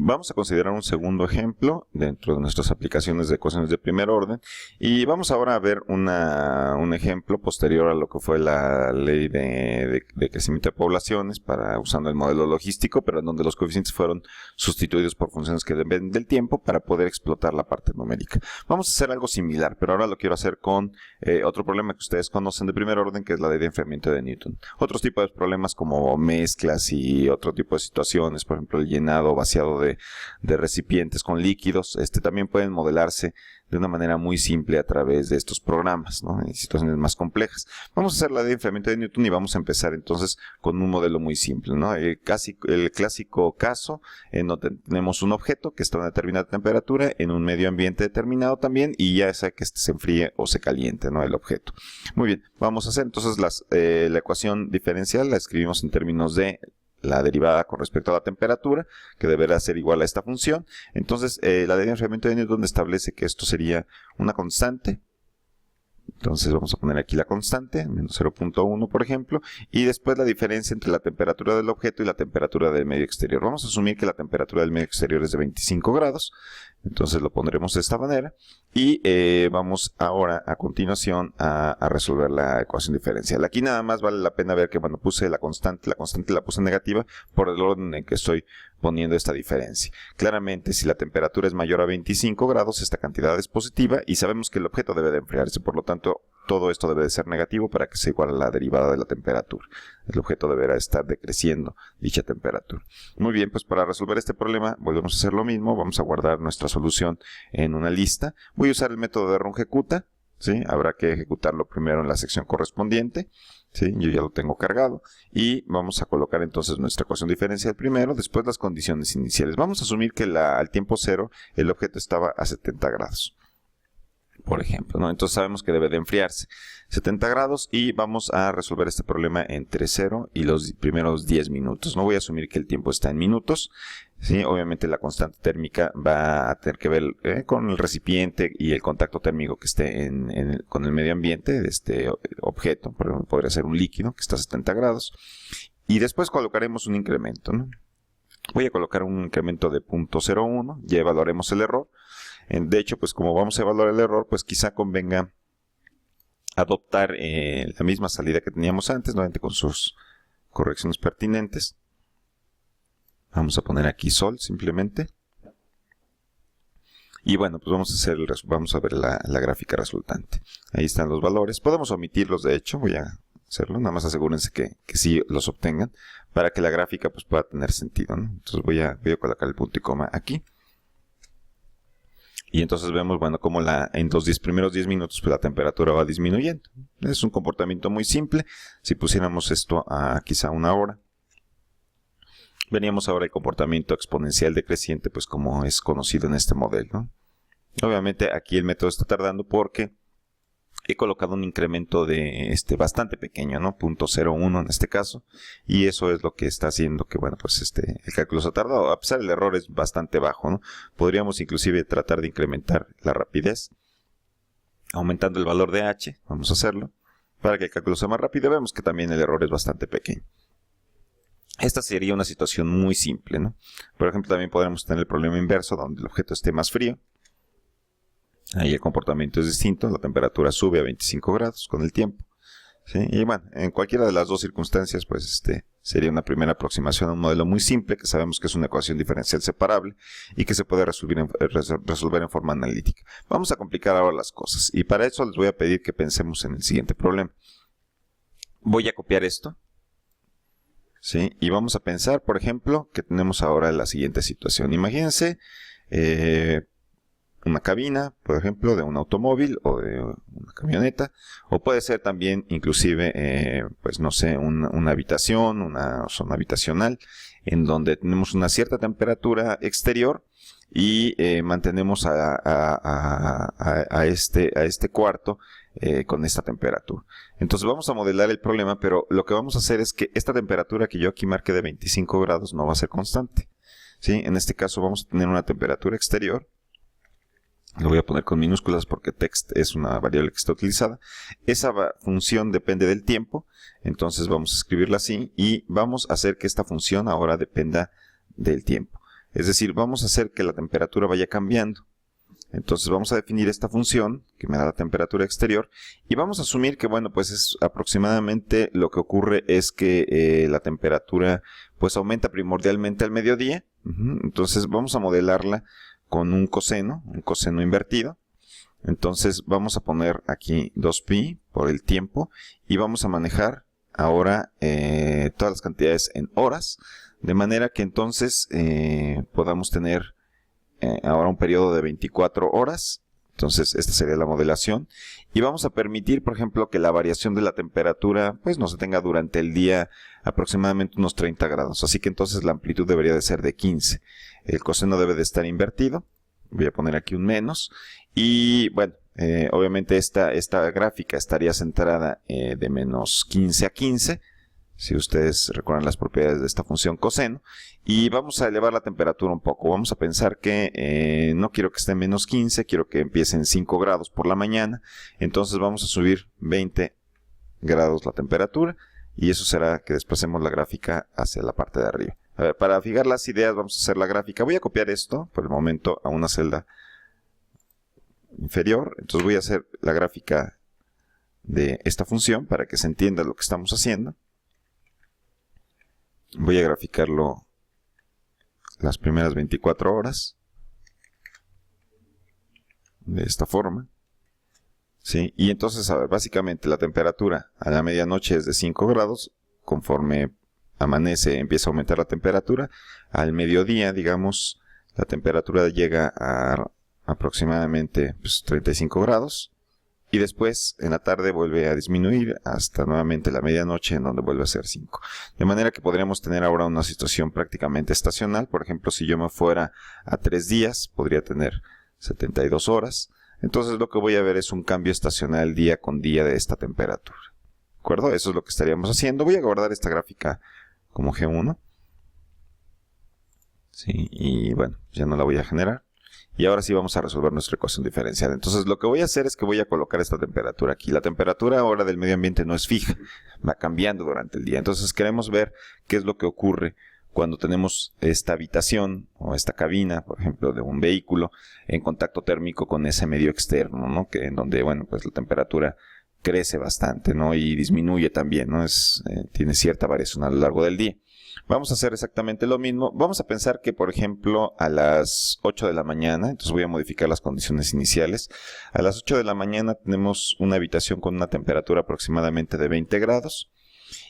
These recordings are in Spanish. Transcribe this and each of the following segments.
Vamos a considerar un segundo ejemplo dentro de nuestras aplicaciones de ecuaciones de primer orden y vamos ahora a ver un ejemplo posterior a lo que fue la ley de crecimiento de poblaciones usando el modelo logístico, pero en donde los coeficientes fueron sustituidos por funciones que dependen del tiempo para poder explotar la parte numérica. Vamos a hacer algo similar, pero ahora lo quiero hacer con otro problema que ustedes conocen de primer orden, que es la ley de enfriamiento de Newton. Otros tipos de problemas como mezclas y otro tipo de situaciones, por ejemplo el llenado o vaciado de recipientes con líquidos, también pueden modelarse de una manera muy simple a través de estos programas, ¿no? En situaciones más complejas. Vamos a hacer la de enfriamiento de Newton y vamos a empezar entonces con un modelo muy simple, ¿no? El clásico caso en donde tenemos un objeto que está a una determinada temperatura en un medio ambiente determinado también y ya sea que se enfríe o se caliente, ¿no? El objeto. Muy bien, vamos a hacer entonces la ecuación diferencial, la escribimos en términos de la derivada con respecto a la temperatura, que deberá ser igual a esta función. Entonces, la ley de enfriamiento de Newton establece que esto sería una constante. Entonces vamos a poner aquí la constante, menos 0.1 por ejemplo, y después la diferencia entre la temperatura del objeto y la temperatura del medio exterior. Vamos a asumir que la temperatura del medio exterior es de 25 grados, entonces lo pondremos de esta manera, y vamos ahora a continuación a resolver la ecuación diferencial. Aquí nada más vale la pena ver que bueno, puse la constante la puse negativa por el orden en que estoy poniendo esta diferencia. Claramente, si la temperatura es mayor a 25 grados, esta cantidad es positiva y sabemos que el objeto debe de enfriarse, por lo tanto, todo esto debe de ser negativo para que sea igual a la derivada de la temperatura. El objeto deberá estar decreciendo dicha temperatura. Muy bien, pues para resolver este problema volvemos a hacer lo mismo. Vamos a guardar nuestra solución en una lista. Voy a usar el método de rungecuta, ¿sí? Habrá que ejecutarlo primero en la sección correspondiente. ¿Sí? Yo ya lo tengo cargado y vamos a colocar entonces nuestra ecuación diferencial primero, después las condiciones iniciales. Vamos a asumir que al tiempo cero el objeto estaba a 70 grados, por ejemplo, ¿no? Entonces sabemos que debe de enfriarse 70 grados y vamos a resolver este problema entre 0 y los primeros 10 minutos. No voy a asumir que el tiempo está en minutos, ¿sí? Obviamente la constante térmica va a tener que ver con el recipiente y el contacto térmico que esté con el medio ambiente de este objeto. Por ejemplo, podría ser un líquido que está a 70 grados. Y después colocaremos un incremento, ¿no? Voy a colocar un incremento de 0.01, ya evaluaremos el error. De hecho, pues como vamos a evaluar el error, pues quizá convenga adoptar la misma salida que teníamos antes, nuevamente con sus correcciones pertinentes. Vamos a poner aquí sol simplemente. Y bueno, pues vamos a ver la gráfica resultante. Ahí están los valores. Podemos omitirlos, de hecho, voy a hacerlo. Nada más asegúrense que sí los obtengan para que la gráfica pues pueda tener sentido, ¿no? Entonces voy a colocar el punto y coma aquí. Y entonces vemos, bueno, como en los primeros 10 minutos pues la temperatura va disminuyendo. Es un comportamiento muy simple. Si pusiéramos esto a quizá una hora, veríamos ahora el comportamiento exponencial decreciente, pues como es conocido en este modelo, ¿no? Obviamente aquí el método está tardando porque he colocado un incremento de bastante pequeño, ¿no? 0.01 en este caso, y eso es lo que está haciendo que, bueno, pues el cálculo se ha tardado. A pesar del error es bastante bajo, ¿no? Podríamos inclusive tratar de incrementar la rapidez, aumentando el valor de h, vamos a hacerlo, para que el cálculo sea más rápido. Vemos que también el error es bastante pequeño. Esta sería una situación muy simple, ¿no? Por ejemplo, también podremos tener el problema inverso, donde el objeto esté más frío. Ahí el comportamiento es distinto, la temperatura sube a 25 grados con el tiempo, ¿sí? Y bueno, en cualquiera de las dos circunstancias, pues sería una primera aproximación a un modelo muy simple, que sabemos que es una ecuación diferencial separable y que se puede resolver en forma analítica. Vamos a complicar ahora las cosas y para eso les voy a pedir que pensemos en el siguiente problema. Voy a copiar esto, ¿sí? Y vamos a pensar, por ejemplo, que tenemos ahora la siguiente situación. Imagínense una cabina, por ejemplo, de un automóvil o de una camioneta, o puede ser también inclusive, pues no sé, una habitación, una zona habitacional, en donde tenemos una cierta temperatura exterior y mantenemos a este cuarto con esta temperatura. Entonces vamos a modelar el problema, pero lo que vamos a hacer es que esta temperatura que yo aquí marqué de 25 grados no va a ser constante, ¿sí? En este caso vamos a tener una temperatura exterior. Lo voy a poner con minúsculas porque text es una variable que está utilizada. Esa función depende del tiempo, entonces vamos a escribirla así y vamos a hacer que esta función ahora dependa del tiempo. Es decir, vamos a hacer que la temperatura vaya cambiando. Entonces vamos a definir esta función que me da la temperatura exterior y vamos a asumir que, bueno, pues es aproximadamente lo que ocurre es que la temperatura pues aumenta primordialmente al mediodía. Entonces vamos a modelarla con un coseno invertido. Entonces vamos a poner aquí 2pi por el tiempo y vamos a manejar ahora todas las cantidades en horas, de manera que entonces podamos tener ahora un periodo de 24 horas. Entonces esta sería la modelación y vamos a permitir, por ejemplo, que la variación de la temperatura pues no se tenga durante el día aproximadamente unos 30 grados, así que entonces la amplitud debería de ser de 15. El coseno debe de estar invertido, voy a poner aquí un menos y bueno, obviamente esta gráfica estaría centrada de menos 15 a 15, si ustedes recuerdan las propiedades de esta función coseno, y vamos a elevar la temperatura un poco. Vamos a pensar que no quiero que esté en menos 15, quiero que empiece en 5 grados por la mañana, entonces vamos a subir 20 grados la temperatura, y eso será que desplacemos la gráfica hacia la parte de arriba. A ver, para fijar las ideas vamos a hacer la gráfica. Voy a copiar esto por el momento a una celda inferior, entonces voy a hacer la gráfica de esta función para que se entienda lo que estamos haciendo. Voy a graficarlo las primeras 24 horas de esta forma, ¿sí? Y entonces, a ver, básicamente la temperatura a la medianoche es de 5 grados, conforme amanece empieza a aumentar la temperatura, al mediodía, digamos, la temperatura llega a aproximadamente 35 grados, y después en la tarde vuelve a disminuir hasta nuevamente la medianoche, en donde vuelve a ser 5. De manera que podríamos tener ahora una situación prácticamente estacional. Por ejemplo, si yo me fuera a 3 días, podría tener 72 horas. Entonces lo que voy a ver es un cambio estacional día con día de esta temperatura. ¿De acuerdo? Eso es lo que estaríamos haciendo. Voy a guardar esta gráfica como G1. Sí, y bueno, ya no la voy a generar. Y ahora sí vamos a resolver nuestra ecuación diferencial. Entonces lo que voy a hacer es que voy a colocar esta temperatura aquí. La temperatura ahora del medio ambiente no es fija, va cambiando durante el día. Entonces queremos ver qué es lo que ocurre cuando tenemos esta habitación o esta cabina, por ejemplo, de un vehículo en contacto térmico con ese medio externo, ¿no? Que en donde, bueno, pues la temperatura crece bastante, ¿no? Y disminuye también, ¿no? Tiene cierta variación a lo largo del día. Vamos a hacer exactamente lo mismo. Vamos a pensar que, por ejemplo, a las 8 de la mañana, entonces voy a modificar las condiciones iniciales. A las 8 de la mañana tenemos una habitación con una temperatura aproximadamente de 20 grados.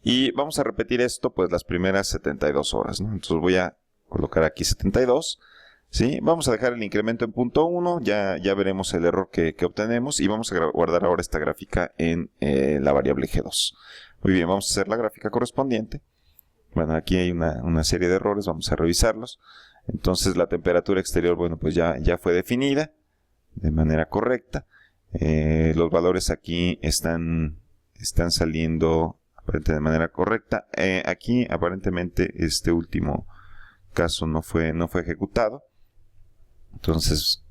Y vamos a repetir esto, pues, las primeras 72 horas, ¿no? Entonces voy a colocar aquí 72. ¿Sí? Vamos a dejar el incremento en punto 1, ya veremos el error que obtenemos, y vamos a guardar ahora esta gráfica en la variable G2. Muy bien, vamos a hacer la gráfica correspondiente. Bueno, aquí hay una serie de errores, vamos a revisarlos. Entonces la temperatura exterior, bueno, pues ya fue definida de manera correcta. Los valores aquí están saliendo aparentemente de manera correcta. Aquí aparentemente este último caso no fue ejecutado. Entonces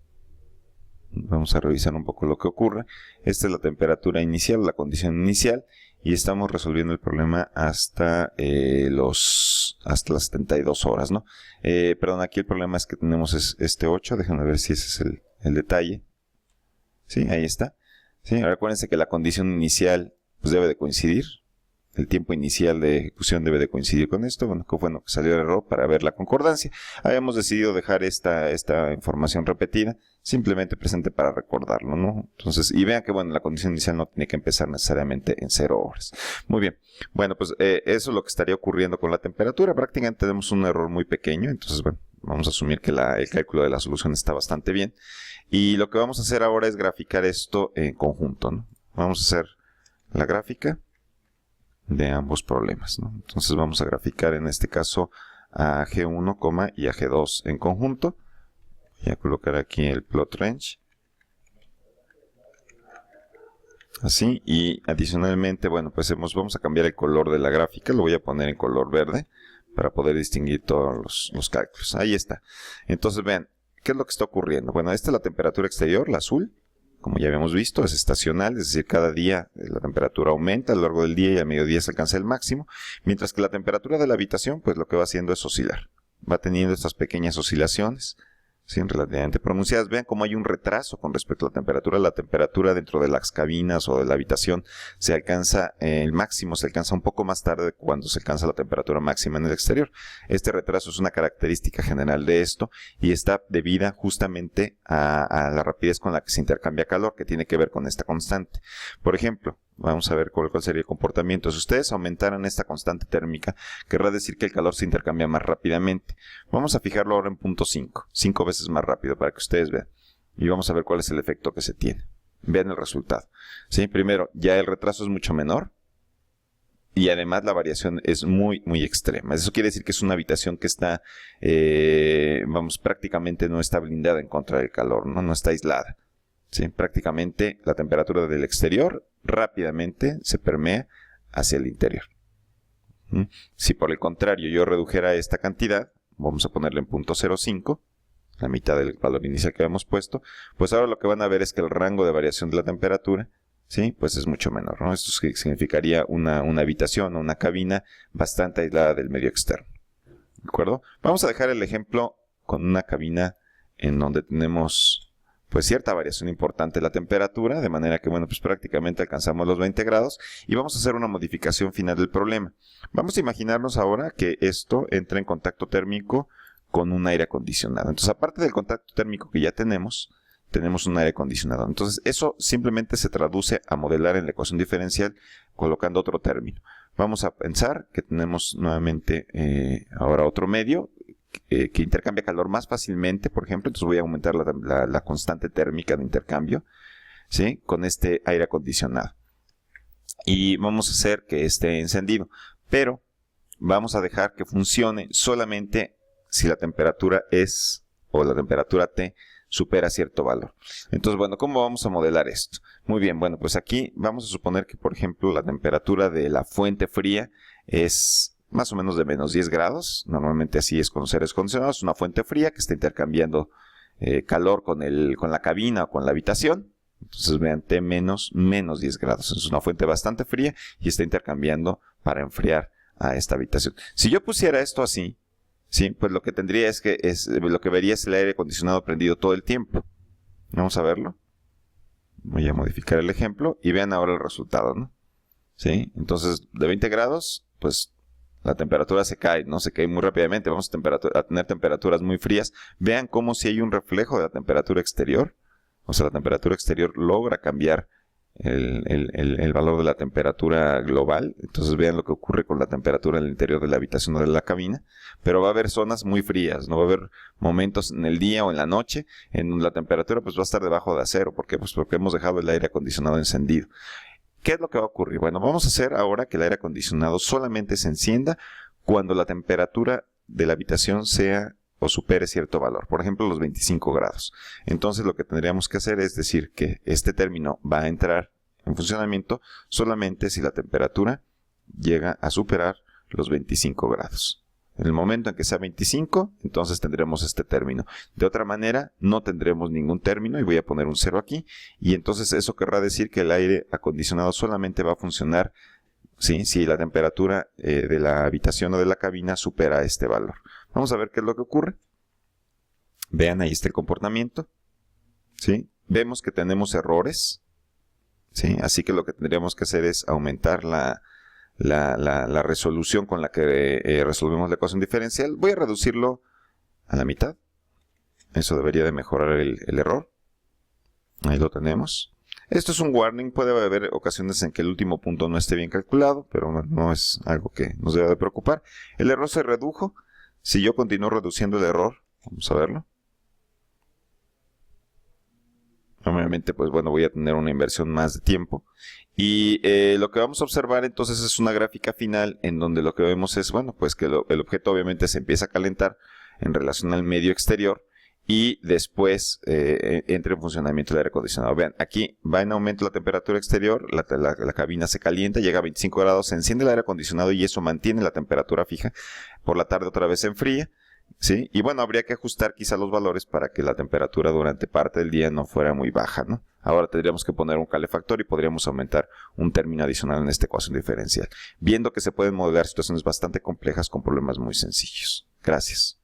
vamos a revisar un poco lo que ocurre. Esta es la temperatura inicial, la condición inicial, y estamos resolviendo el problema hasta las 72 horas, ¿no? Perdón, aquí el problema es que tenemos este 8, déjenme ver si ese es el detalle. Sí, ahí está. Sí, recuérdense que la condición inicial pues debe de coincidir. El tiempo inicial de ejecución debe de coincidir con esto. Bueno, que fue lo que salió el error para ver la concordancia. Habíamos decidido dejar esta información repetida, simplemente presente para recordarlo, ¿no? Entonces, y vean que, bueno, la condición inicial no tiene que empezar necesariamente en 0 horas. Muy bien. Bueno, pues eso es lo que estaría ocurriendo con la temperatura. Prácticamente tenemos un error muy pequeño. Entonces, bueno, vamos a asumir que el cálculo de la solución está bastante bien. Y lo que vamos a hacer ahora es graficar esto en conjunto, ¿no? Vamos a hacer la gráfica de ambos problemas, ¿no? Entonces vamos a graficar en este caso a G1, y a G2 en conjunto. Voy a colocar aquí el plot range. Así, y adicionalmente, bueno, pues vamos a cambiar el color de la gráfica. Lo voy a poner en color verde para poder distinguir todos los cálculos. Ahí está. entonces vean, ¿qué es lo que está ocurriendo? Bueno, esta es la temperatura exterior, la azul. Como ya habíamos visto, es estacional, es decir, cada día la temperatura aumenta a lo largo del día y a mediodía se alcanza el máximo, mientras que la temperatura de la habitación, pues lo que va haciendo es oscilar. va teniendo estas pequeñas oscilaciones, ¿sí? Relativamente pronunciadas. Vean cómo hay un retraso con respecto a la temperatura. La temperatura dentro de las cabinas o de la habitación se alcanza, el máximo se alcanza un poco más tarde cuando se alcanza la temperatura máxima en el exterior. Este retraso es una característica general de esto y está debida justamente a la rapidez con la que se intercambia calor, que tiene que ver con esta constante. Por ejemplo, vamos a ver cuál sería el comportamiento. Si ustedes aumentaran esta constante térmica, querrá decir que el calor se intercambia más rápidamente. Vamos a fijarlo ahora en punto 5, 5 veces más rápido para que ustedes vean. Y vamos a ver cuál es el efecto que se tiene. Vean el resultado. ¿Sí? Primero, ya el retraso es mucho menor y además la variación es muy, muy extrema. Eso quiere decir que es una habitación que está, prácticamente no está blindada en contra del calor, no está aislada. ¿Sí? Prácticamente la temperatura del exterior rápidamente se permea hacia el interior. Si por el contrario yo redujera esta cantidad, vamos a ponerle en punto 0,5, la mitad del valor inicial que habíamos puesto, pues ahora lo que van a ver es que el rango de variación de la temperatura, ¿sí? Pues es mucho menor, ¿no? Esto significaría una habitación o una cabina bastante aislada del medio externo. ¿De acuerdo? Vamos a dejar el ejemplo con una cabina en donde tenemos pues cierta variación importante de la temperatura, de manera que, bueno, pues prácticamente alcanzamos los 20 grados y vamos a hacer una modificación final del problema. Vamos a imaginarnos ahora que esto entra en contacto térmico con un aire acondicionado. Entonces, aparte del contacto térmico que ya tenemos un aire acondicionado. Entonces, eso simplemente se traduce a modelar en la ecuación diferencial colocando otro término. Vamos a pensar que tenemos nuevamente ahora otro medio que intercambia calor más fácilmente, por ejemplo. Entonces voy a aumentar la constante térmica de intercambio, ¿sí? Con este aire acondicionado. Y vamos a hacer que esté encendido, pero vamos a dejar que funcione solamente si la temperatura es, o la temperatura T, supera cierto valor. Entonces, bueno, ¿cómo vamos a modelar esto? Muy bien, bueno, pues aquí vamos a suponer que, por ejemplo, la temperatura de la fuente fría es más o menos de menos 10 grados. Normalmente así es con los aires acondicionados. Una fuente fría que está intercambiando calor con la cabina o con la habitación. Entonces vean, T menos 10 grados. Es una fuente bastante fría y está intercambiando para enfriar a esta habitación. Si yo pusiera esto así, ¿sí? Pues lo que tendría lo que vería es el aire acondicionado prendido todo el tiempo. Vamos a verlo. Voy a modificar el ejemplo y vean ahora el resultado, ¿no? ¿Sí? Entonces, de 20 grados, pues la temperatura se cae, ¿no? Se cae muy rápidamente. Vamos a tener temperaturas muy frías. Vean cómo si hay un reflejo de la temperatura exterior. O sea, la temperatura exterior logra cambiar el valor de la temperatura global. Entonces vean lo que ocurre con la temperatura en el interior de la habitación o de la cabina. Pero va a haber zonas muy frías, no va a haber momentos en el día o en la noche en donde la temperatura pues va a estar debajo de 0. ¿Por qué? Pues porque hemos dejado el aire acondicionado encendido. ¿Qué es lo que va a ocurrir? Bueno, vamos a hacer ahora que el aire acondicionado solamente se encienda cuando la temperatura de la habitación sea o supere cierto valor, por ejemplo los 25 grados. Entonces lo que tendríamos que hacer es decir que este término va a entrar en funcionamiento solamente si la temperatura llega a superar los 25 grados. En el momento en que sea 25, entonces tendremos este término. De otra manera, no tendremos ningún término y voy a poner un 0 aquí. Y entonces eso querrá decir que el aire acondicionado solamente va a funcionar, ¿sí? Si la temperatura de la habitación o de la cabina supera este valor. Vamos a ver qué es lo que ocurre. Vean, ahí está el comportamiento, ¿sí? Vemos que tenemos errores, ¿sí? Así que lo que tendríamos que hacer es aumentar la resolución con la que resolvemos la ecuación diferencial. Voy a reducirlo a la mitad. Eso debería de mejorar el error. Ahí lo tenemos. Esto es un warning. Puede haber ocasiones en que el último punto no esté bien calculado, pero no es algo que nos deba de preocupar. El error se redujo. Si yo continúo reduciendo el error, vamos a verlo. Obviamente, pues bueno, voy a tener una inversión más de tiempo. Y lo que vamos a observar entonces es una gráfica final en donde lo que vemos es, bueno, pues que el objeto obviamente se empieza a calentar en relación al medio exterior y después entra en funcionamiento el aire acondicionado. Vean, aquí va en aumento la temperatura exterior, la cabina se calienta, llega a 25 grados, se enciende el aire acondicionado y eso mantiene la temperatura fija. Por la tarde otra vez se enfría. ¿Sí? Y bueno, habría que ajustar quizá los valores para que la temperatura durante parte del día no fuera muy baja, ¿no? Ahora tendríamos que poner un calefactor y podríamos aumentar un término adicional en esta ecuación diferencial, viendo que se pueden modelar situaciones bastante complejas con problemas muy sencillos. Gracias.